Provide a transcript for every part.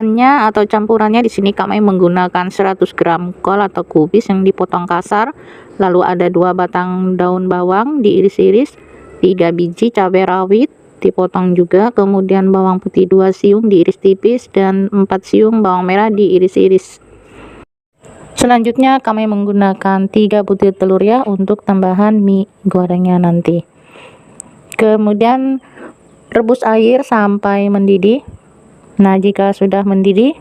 Atau campurannya di sini kami menggunakan 100 gram kol atau kubis yang dipotong kasar, lalu ada 2 batang daun bawang diiris-iris, 3 biji cabai rawit dipotong juga, kemudian bawang putih 2 siung diiris tipis, dan 4 siung bawang merah diiris-iris. Selanjutnya kami menggunakan 3 butir telur ya untuk tambahan mie gorengnya nanti. Kemudian rebus air sampai mendidih. Nah, jika sudah mendidih,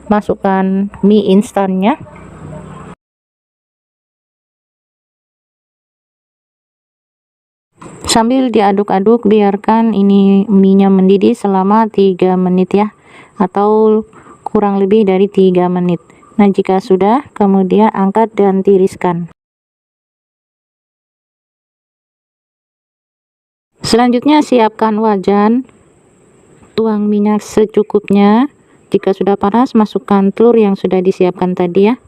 masukkan mie instannya. Sambil diaduk-aduk, biarkan ini mie-nya mendidih selama 3 menit ya, atau kurang lebih dari 3 menit. Nah, jika sudah, kemudian angkat dan tiriskan. Selanjutnya siapkan wajan, tuang minyak secukupnya. Jika sudah panas, masukkan telur yang sudah disiapkan tadi ya,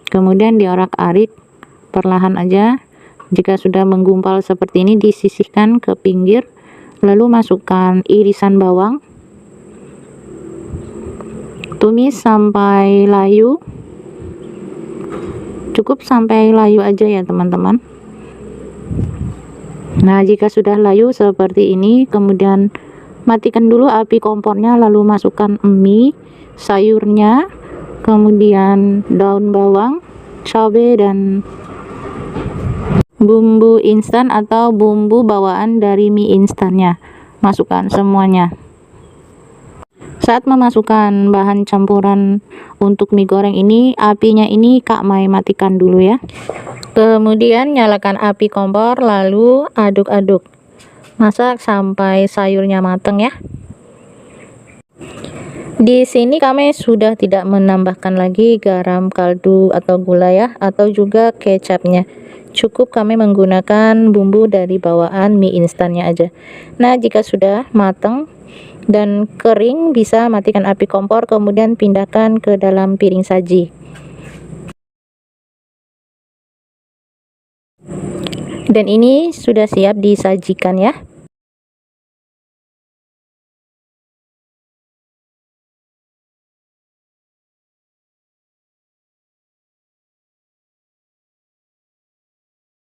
kemudian diorak-arik perlahan aja. Jika sudah menggumpal seperti ini, disisihkan ke pinggir, lalu masukkan irisan bawang, tumis sampai layu, cukup sampai layu aja ya teman-teman. Nah, jika sudah layu seperti ini, kemudian matikan dulu api kompornya, lalu masukkan mie, sayurnya, kemudian daun bawang, cabai, dan bumbu instan atau bumbu bawaan dari mie instannya. Masukkan semuanya. Saat memasukkan bahan campuran untuk mie goreng ini, apinya ini Kak Mai matikan dulu ya. Kemudian nyalakan api kompor, lalu aduk-aduk. Masak sampai sayurnya matang ya. Di sini kami sudah tidak menambahkan lagi garam, kaldu atau gula ya, atau juga kecapnya. Cukup kami menggunakan bumbu dari bawaan mie instannya aja. Nah, jika sudah matang dan kering, bisa matikan api kompor, kemudian pindahkan ke dalam piring saji. Dan ini sudah siap disajikan ya.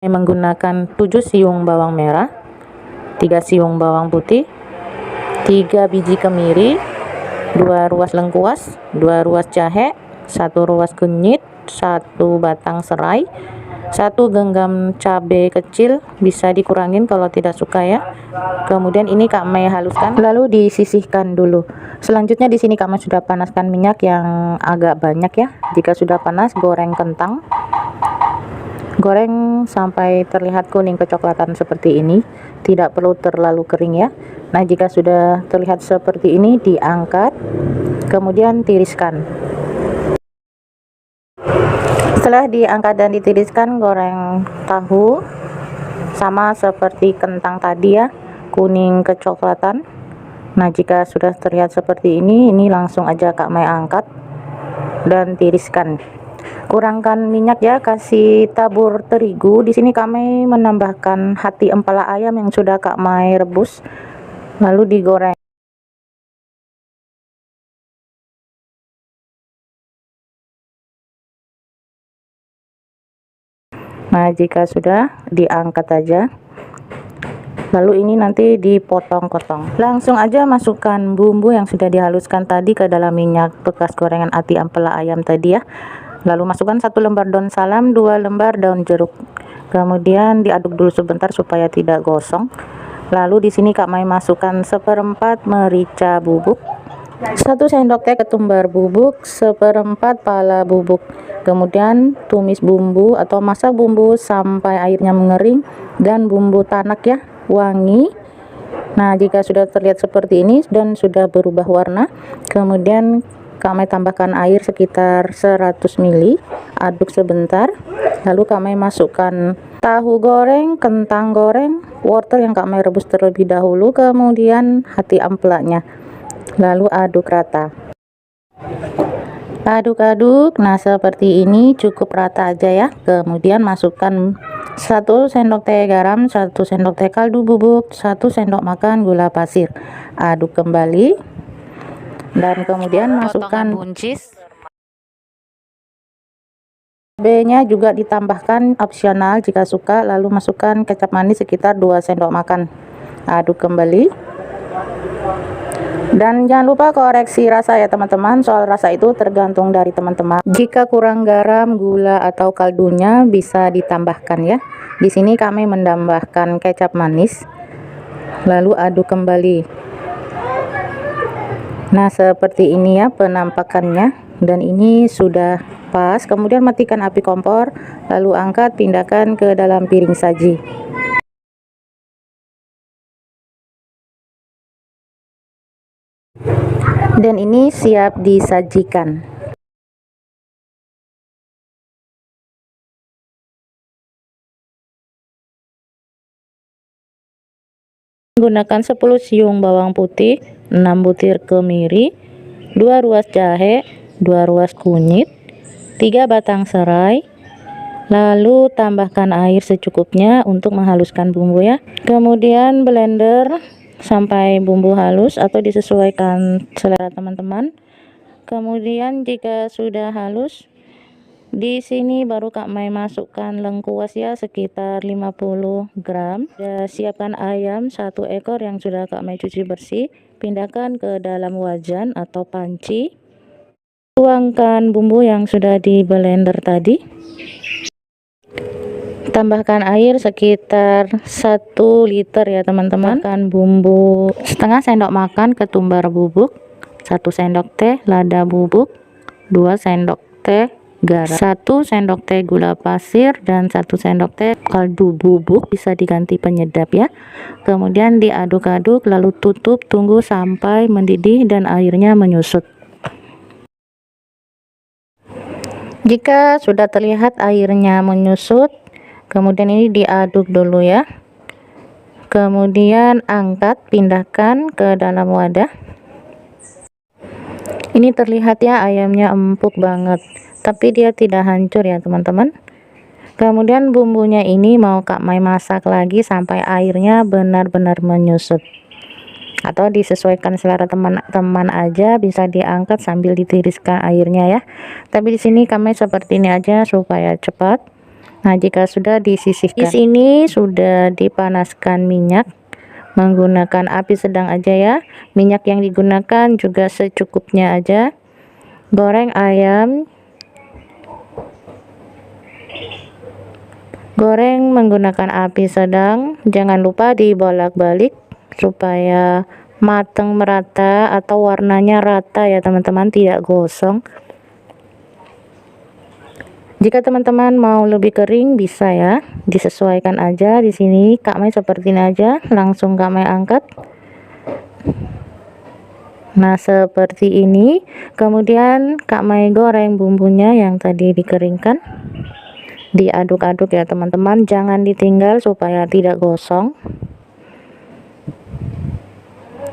Saya menggunakan 7 siung bawang merah, 3 siung bawang putih, 3 biji kemiri, 2 ruas lengkuas, 2 ruas jahe, 1 ruas kunyit, 1 batang serai, 1 genggam cabai kecil, bisa dikurangin kalau tidak suka ya. Kemudian ini Kak Mai haluskan, lalu disisihkan dulu. Selanjutnya di sini Kak Mai sudah panaskan minyak yang agak banyak ya. Jika sudah panas, goreng kentang. Goreng sampai terlihat kuning kecoklatan seperti ini, tidak perlu terlalu kering ya. Nah, jika sudah terlihat seperti ini, diangkat, kemudian tiriskan. Setelah diangkat dan ditiriskan, goreng tahu sama seperti kentang tadi ya, kuning kecoklatan. Nah, jika sudah terlihat seperti ini langsung aja Kak Mai angkat dan tiriskan. Kurangkan minyak ya, kasih tabur terigu. Di sini kami menambahkan hati empala ayam yang sudah Kak Mai rebus, lalu digoreng. Nah, jika sudah, diangkat aja. Lalu ini nanti dipotong-potong. Langsung aja masukkan bumbu yang sudah dihaluskan tadi ke dalam minyak bekas gorengan hati empala ayam tadi ya. Lalu masukkan 1 lembar daun salam, 2 lembar daun jeruk. Kemudian diaduk dulu sebentar supaya tidak gosong. Lalu di sini Kak Mai masukkan 1/4 merica bubuk, 1 sendok teh ketumbar bubuk, 1/4 pala bubuk. Kemudian tumis bumbu atau masak bumbu sampai airnya mengering, dan bumbu tanak ya, wangi. Nah, jika sudah terlihat seperti ini dan sudah berubah warna, kemudian kami tambahkan air sekitar 100 ml, aduk sebentar, lalu kami masukkan tahu goreng, kentang goreng, wortel yang kami rebus terlebih dahulu, kemudian hati empelaknya, lalu aduk rata. Aduk-aduk, nah seperti ini, cukup rata aja ya. Kemudian masukkan 1 sendok teh garam, 1 sendok teh kaldu bubuk, 1 sendok makan gula pasir. Aduk kembali. dan kemudian masukkan buncis. B-nya juga ditambahkan opsional jika suka, lalu masukkan kecap manis sekitar 2 sendok makan. Aduk kembali. Dan jangan lupa koreksi rasa ya teman-teman, soal rasa itu tergantung dari teman-teman. Jika kurang garam, gula atau kaldunya bisa ditambahkan ya. Di sini kami menambahkan kecap manis. Lalu aduk kembali. Nah, seperti ini ya penampakannya, dan ini sudah pas. Kemudian matikan api kompor, lalu angkat, pindahkan ke dalam piring saji. Dan ini siap disajikan. Menggunakan 10 siung bawang putih, 6 butir kemiri, 2 ruas jahe, 2 ruas kunyit, 3 batang serai. Lalu tambahkan air secukupnya untuk menghaluskan bumbu ya. Kemudian blender sampai bumbu halus atau disesuaikan selera teman-teman. Kemudian jika sudah halus, di sini baru Kak Mai masukkan lengkuas ya, sekitar 50 gram. Ya, siapkan ayam 1 ekor yang sudah Kak Mai cuci bersih. Pindahkan ke dalam wajan atau panci. Tuangkan bumbu yang sudah di blender tadi. Tambahkan air sekitar 1 liter ya teman-teman. Tambahkan bumbu setengah sendok makan ketumbar bubuk, 1 sendok teh lada bubuk, 2 sendok teh garam, 1 sendok teh gula pasir, dan 1 sendok teh kaldu bubuk, bisa diganti penyedap ya. Kemudian diaduk-aduk, lalu tutup, tunggu sampai mendidih dan airnya menyusut. Jika sudah terlihat airnya menyusut, kemudian ini diaduk dulu ya. Kemudian angkat, pindahkan ke dalam wadah. Ini terlihat ya ayamnya empuk banget, tapi dia tidak hancur ya teman-teman. Kemudian bumbunya ini mau Kak Mai masak lagi sampai airnya benar-benar menyusut, atau disesuaikan selera teman-teman aja, bisa diangkat sambil ditiriskan airnya ya. Tapi di sini Kak Mai seperti ini aja supaya cepat. Nah, jika sudah disisihkan, di sini sudah dipanaskan minyak menggunakan api sedang aja ya. Minyak yang digunakan juga secukupnya aja. Goreng ayam. Goreng menggunakan api sedang, jangan lupa dibolak-balik supaya matang merata atau warnanya rata ya teman-teman, tidak gosong. Jika teman-teman mau lebih kering bisa ya, disesuaikan aja. Di sini Kak Mai seperti ini aja, langsung Kak Mai angkat. Nah, seperti ini. Kemudian Kak Mai goreng bumbunya yang tadi dikeringkan. Diaduk-aduk ya teman-teman, jangan ditinggal supaya tidak gosong.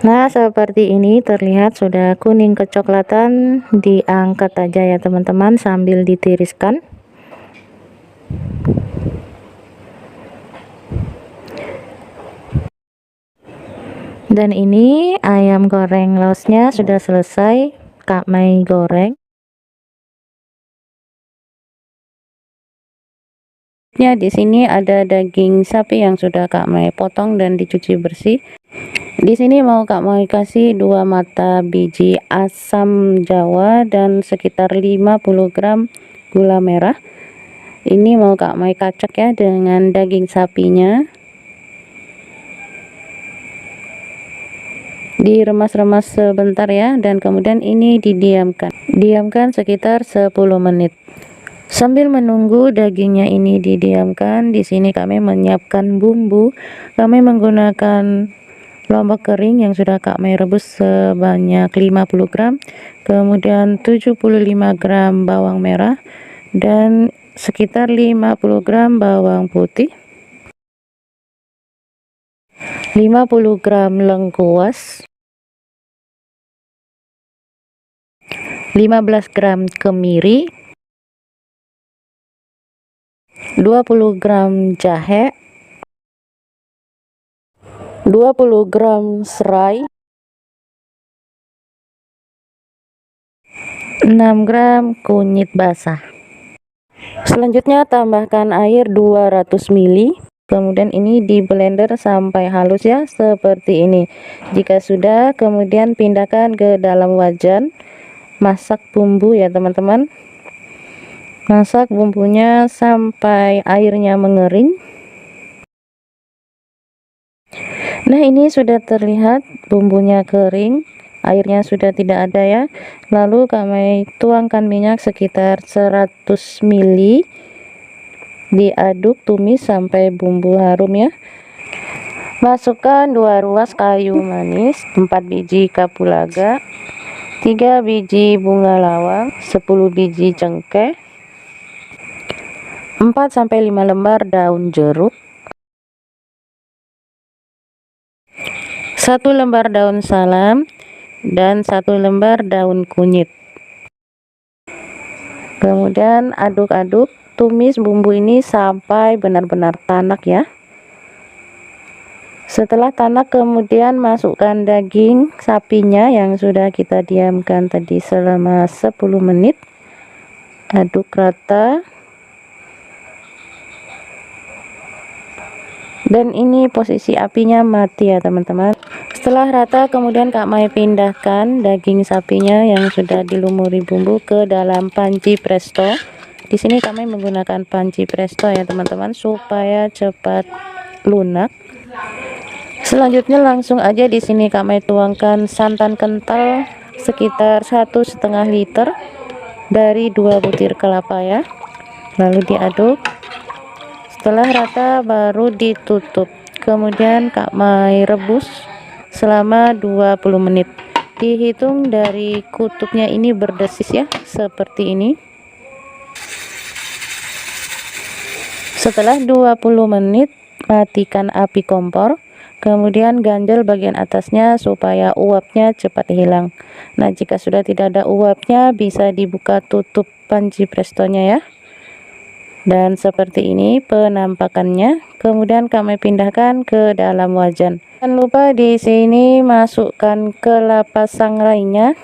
Nah, seperti ini terlihat sudah kuning kecoklatan. Diangkat aja ya teman-teman sambil ditiriskan. Dan ini ayam goreng losnya sudah selesai Kak Mai goreng. Ya, di sini ada daging sapi yang sudah Kak Mai potong dan dicuci bersih. Di sini mau Kak Mai kasih 2 mata biji asam jawa dan sekitar 50 gram gula merah. Ini mau Kak Mai kacak ya dengan daging sapinya. Diremas-remas sebentar ya, dan kemudian ini didiamkan sekitar 10 menit. Sambil menunggu dagingnya ini didiamkan, di sini kami menyiapkan bumbu. Kami menggunakan lombok kering yang sudah Kak Mai rebus sebanyak 50 gram, kemudian 75 gram bawang merah dan sekitar 50 gram bawang putih, 50 gram lengkuas, 15 gram kemiri, 20 gram jahe, 20 gram serai, 6 gram kunyit basah. Selanjutnya tambahkan air 200 ml. Kemudian ini di blender sampai halus ya, seperti ini. Jika sudah, kemudian pindahkan ke dalam wajan. Masak bumbu ya teman-teman. Masak bumbunya sampai airnya mengering. Nah, ini sudah terlihat bumbunya kering, airnya sudah tidak ada ya. Lalu kami tuangkan minyak sekitar 100 ml. Diaduk, tumis sampai bumbu harum ya. Masukkan 2 ruas kayu manis, 4 biji kapulaga, 3 biji bunga lawang, 10 biji cengkeh, 4-5 lembar daun jeruk, 1 lembar daun salam, dan 1 lembar daun kunyit. Kemudian aduk-aduk, tumis bumbu ini sampai benar-benar tanak ya. Setelah tanak, kemudian masukkan daging sapinya yang sudah kita diamkan tadi selama 10 menit. Aduk rata. Dan ini posisi apinya mati ya teman-teman. Setelah rata, kemudian Kak Mai pindahkan daging sapinya yang sudah dilumuri bumbu ke dalam panci presto. Di sini Kak Mai menggunakan panci presto ya teman-teman, supaya cepat lunak. Selanjutnya langsung aja di sini Kak Mai tuangkan santan kental sekitar 1,5 liter dari 2 butir kelapa ya. Lalu diaduk. Setelah rata baru ditutup. Kemudian Kak Mai rebus selama 20 menit. Dihitung dari kutubnya ini berdesis ya, seperti ini. Setelah 20 menit matikan api kompor. Kemudian ganjel bagian atasnya supaya uapnya cepat hilang. Nah, jika sudah tidak ada uapnya, bisa dibuka tutup panci prestonya ya. Dan seperti ini penampakannya. Kemudian kami pindahkan ke dalam wajan. Jangan lupa di sini masukkan kelapa sangrainya.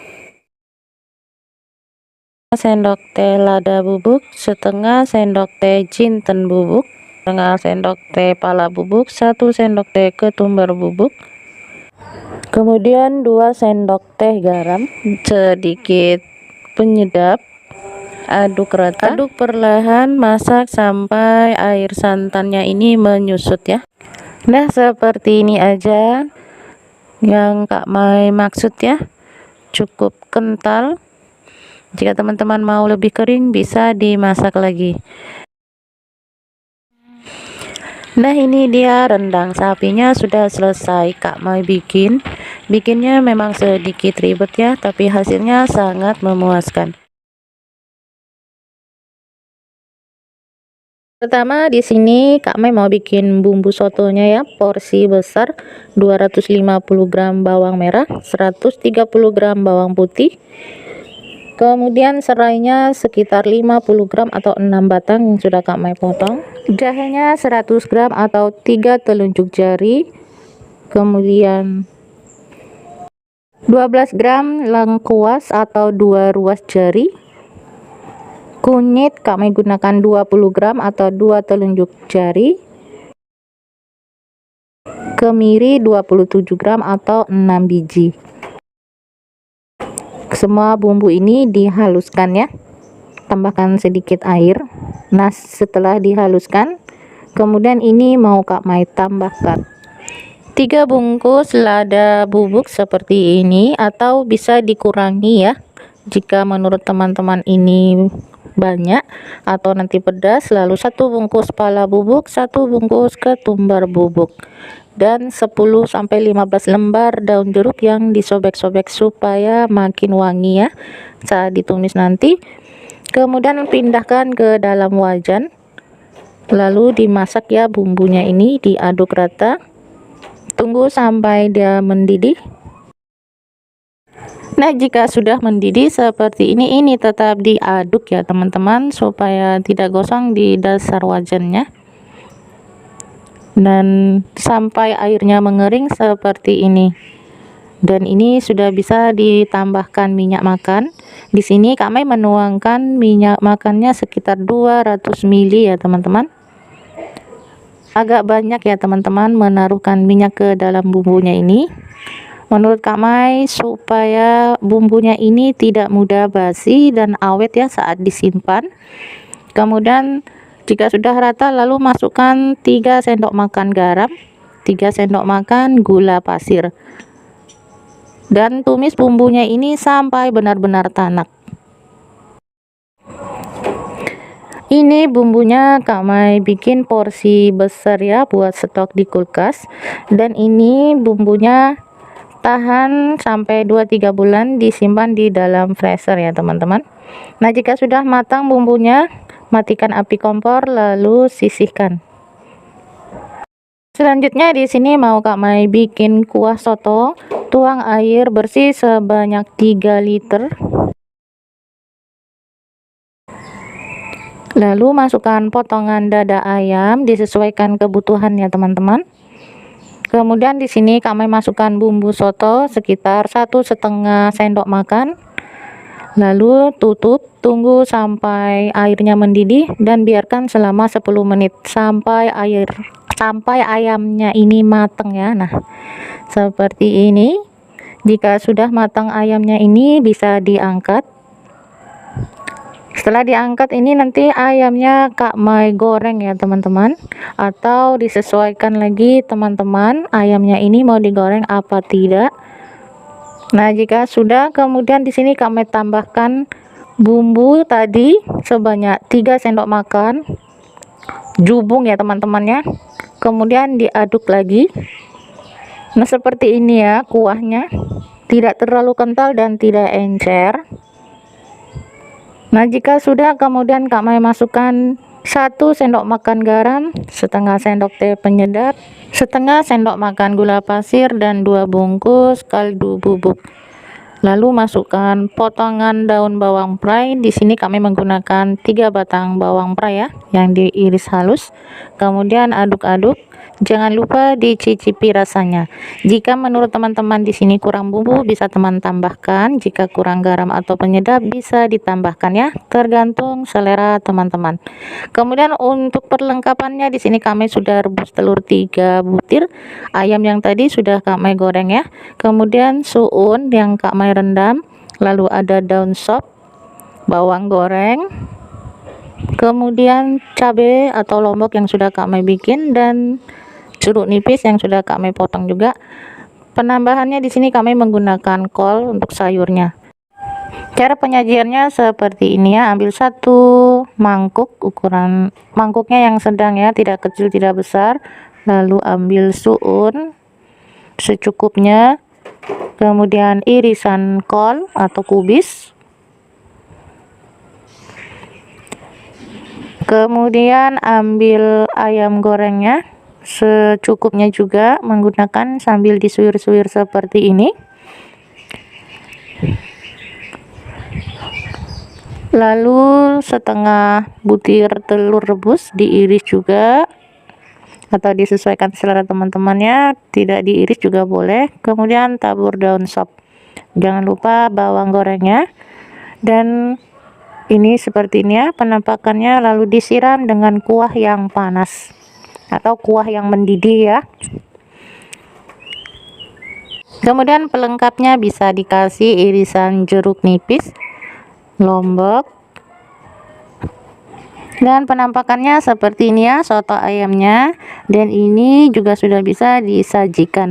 Sendok teh lada bubuk, setengah sendok teh jinten bubuk, setengah sendok teh pala bubuk, 1 sendok teh ketumbar bubuk, kemudian 2 sendok teh garam, sedikit penyedap. Aduk rata, aduk perlahan, masak sampai air santannya ini menyusut ya. Nah, seperti ini aja yang Kak Mai maksud ya, cukup kental. Jika teman-teman mau lebih kering, bisa dimasak lagi. Nah, ini dia rendang sapinya sudah selesai Kak Mai bikinnya memang sedikit ribet ya, tapi hasilnya sangat memuaskan. Pertama di sini Kak Mai mau bikin bumbu sotonya ya, porsi besar, 250 gram bawang merah, 130 gram bawang putih. Kemudian serainya sekitar 50 gram atau 6 batang yang sudah Kak Mai potong. Jahenya 100 gram atau 3 telunjuk jari. Kemudian 12 gram lengkuas atau 2 ruas jari. Kunyit Kak Mai gunakan 20 gram atau 2 telunjuk jari. Kemiri 27 gram atau 6 biji. Semua bumbu ini dihaluskan ya, tambahkan sedikit air. Nah, setelah dihaluskan, kemudian ini mau Kak Mai tambahkan 3 bungkus lada bubuk seperti ini, atau bisa dikurangi ya jika menurut teman-teman ini banyak atau nanti pedas. Lalu 1 bungkus pala bubuk, 1 bungkus ketumbar bubuk, dan 10-15 lembar daun jeruk yang disobek-sobek supaya makin wangi ya saat ditumis nanti. Kemudian pindahkan ke dalam wajan, lalu dimasak ya bumbunya ini, diaduk rata, tunggu sampai dia mendidih. Nah, jika sudah mendidih seperti ini tetap diaduk ya teman-teman, supaya tidak gosong di dasar wajannya. Dan sampai airnya mengering seperti ini. Dan ini sudah bisa ditambahkan minyak makan. Di sini kami menuangkan minyak makannya sekitar 200 ml ya teman-teman. Agak banyak ya teman-teman menaruhkan minyak ke dalam bumbunya ini. Menurut Kak Mai, supaya bumbunya ini tidak mudah basi dan awet ya saat disimpan. Kemudian jika sudah rata, lalu masukkan 3 sendok makan garam, 3 sendok makan gula pasir, dan tumis bumbunya ini sampai benar-benar tanak. Ini bumbunya Kak Mai bikin porsi besar ya buat stok di kulkas. Dan ini bumbunya tahan sampai 2-3 bulan disimpan di dalam freezer ya teman-teman. Nah, jika sudah matang bumbunya, matikan api kompor lalu sisihkan. Selanjutnya di sini mau Kak Mai bikin kuah soto. Tuang air bersih sebanyak 3 liter. Lalu masukkan potongan dada ayam disesuaikan kebutuhan ya teman-teman. Kemudian di sini kami masukkan bumbu soto sekitar 1,5 sendok makan. Lalu tutup, tunggu sampai airnya mendidih dan biarkan selama 10 menit sampai ayamnya ini matang ya. Nah, seperti ini. Jika sudah matang ayamnya ini bisa diangkat. Setelah diangkat ini nanti ayamnya Kak Mai goreng ya teman-teman, atau disesuaikan lagi teman-teman ayamnya ini mau digoreng apa tidak. Nah, jika sudah, kemudian di sini Kak Mai tambahkan bumbu tadi sebanyak 3 sendok makan jubung ya teman-teman ya. Kemudian diaduk lagi. Nah, seperti ini ya kuahnya, tidak terlalu kental dan tidak encer. Nah, jika sudah, kemudian Kak Mai masukkan 1 sendok makan garam, setengah sendok teh penyedap, setengah sendok makan gula pasir, dan 2 bungkus kaldu bubuk. Lalu masukkan potongan daun bawang pray. Di sini kami menggunakan 3 batang bawang pray ya, yang diiris halus. Kemudian aduk-aduk. Jangan lupa dicicipi rasanya. Jika menurut teman-teman di sini kurang bumbu, bisa teman tambahkan. Jika kurang garam atau penyedap, bisa ditambahkan ya, tergantung selera teman-teman. Kemudian untuk perlengkapannya di sini kami sudah rebus telur 3 butir. Ayam yang tadi sudah kami goreng ya. Kemudian suun yang Kak Mai rendam. Lalu ada daun sop, bawang goreng, kemudian cabai atau lombok yang sudah Kak Mai bikin, dan jeruk nipis yang sudah Kak Mai potong juga. Penambahannya di sini kami menggunakan kol untuk sayurnya. Cara penyajiannya seperti ini ya. Ambil 1 mangkuk, ukuran mangkuknya yang sedang ya, tidak kecil tidak besar. Lalu ambil suun secukupnya. Kemudian irisan kol atau kubis. Kemudian ambil ayam gorengnya secukupnya juga, menggunakan sambil disuir-suir seperti ini. Lalu setengah butir telur rebus diiris juga, atau disesuaikan selera teman-temannya, tidak diiris juga boleh. Kemudian tabur daun sop, jangan lupa bawang gorengnya. Dan ini seperti ini ya penampakannya. Lalu disiram dengan kuah yang panas atau kuah yang mendidih ya. Kemudian pelengkapnya bisa dikasih irisan jeruk nipis, lombok, dan penampakannya seperti ini ya soto ayamnya. Dan ini juga sudah bisa disajikan.